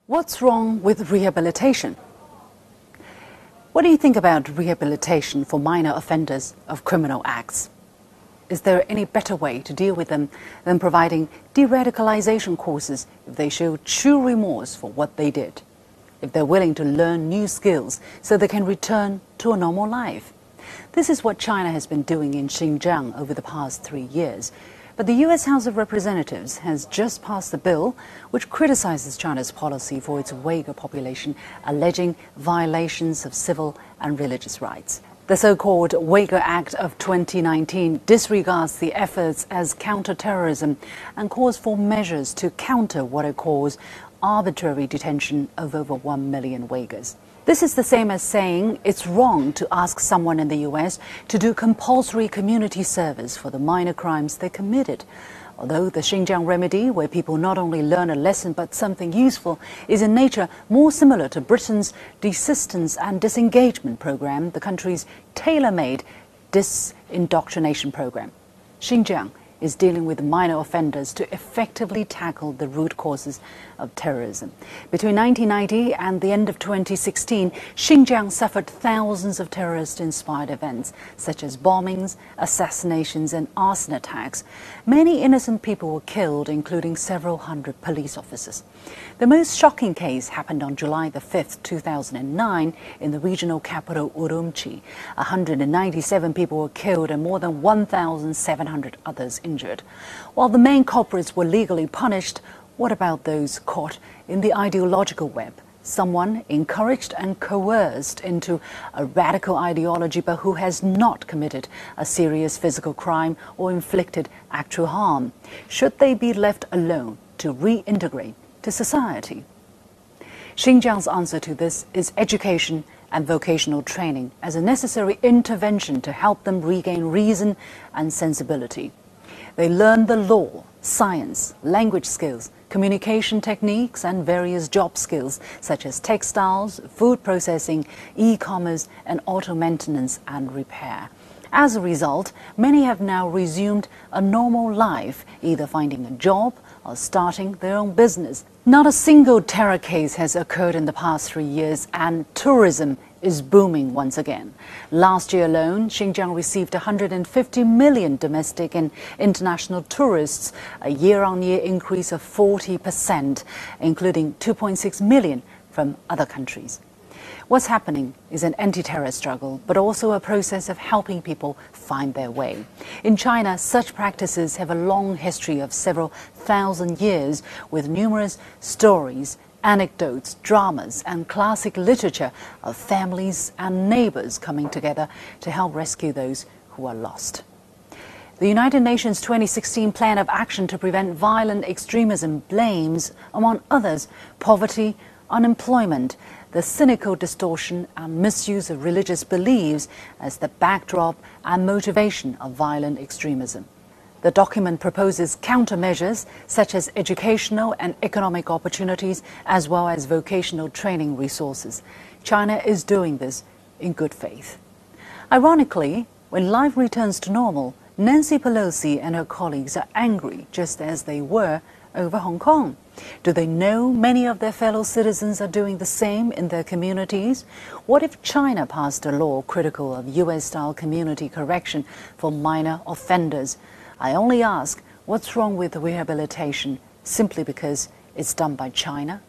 What's wrong with rehabilitation? What do you think about rehabilitation for minor offenders of criminal acts? Is there any better way to deal with them than providing de-radicalization courses if they show true remorse for what they did? If they're willing to learn new skills so they can return to a normal life? This is what China has been doing in Xinjiang over the past 3 years. But the US House of Representatives has just passed a bill which criticizes China's policy for its Uyghur population, alleging violations of civil and religious rights. The so-called Uyghur Act of 2019 disregards the efforts as counter-terrorism and calls for measures to counter what it calls arbitrary detention of over 1 million Uyghurs. This is the same as saying it's wrong to ask someone in the US to do compulsory community service for the minor crimes they committed. Although the Xinjiang remedy, where people not only learn a lesson but something useful, is in nature more similar to Britain's desistance and disengagement program, the country's tailor-made disindoctrination program. Xinjiang is dealing with minor offenders to effectively tackle the root causes of terrorism. Between 1990 and the end of 2016, Xinjiang suffered thousands of terrorist-inspired events, such as bombings, assassinations and arson attacks. Many innocent people were killed, including several hundred police officers. The most shocking case happened on July the 5th, 2009, in the regional capital Urumqi. 197 people were killed and more than 1,700 others injured. While the main culprits were legally punished, what about those caught in the ideological web? Someone encouraged and coerced into a radical ideology but who has not committed a serious physical crime or inflicted actual harm. Should they be left alone to reintegrate to society? Xinjiang's answer to this is education and vocational training as a necessary intervention to help them regain reason and sensibility. They learn the law, science, language skills, communication techniques and various job skills such as textiles, food processing, e-commerce and auto maintenance and repair. As a result, many have now resumed a normal life, either finding a job or starting their own business. Not a single terror case has occurred in the past 3 years, and tourism is booming once again. Last year alone, Xinjiang received 150 million domestic and international tourists, a year-on-year increase of 40%, including 2.6 million from other countries. What's happening is an anti-terror struggle, but also a process of helping people find their way. In China, such practices have a long history of several thousand years, with numerous stories, anecdotes, dramas, and classic literature of families and neighbors coming together to help rescue those who are lost. The United Nations 2016 Plan of Action to Prevent Violent Extremism blames, among others, poverty, unemployment, the cynical distortion and misuse of religious beliefs as the backdrop and motivation of violent extremism. The document proposes countermeasures such as educational and economic opportunities as well as vocational training resources. China is doing this in good faith. Ironically, when life returns to normal, Nancy Pelosi and her colleagues are angry just as they were over Hong Kong. Do they know many of their fellow citizens are doing the same in their communities? What if China passed a law critical of US-style community correction for minor offenders? I only ask, what's wrong with rehabilitation simply because it's done by China?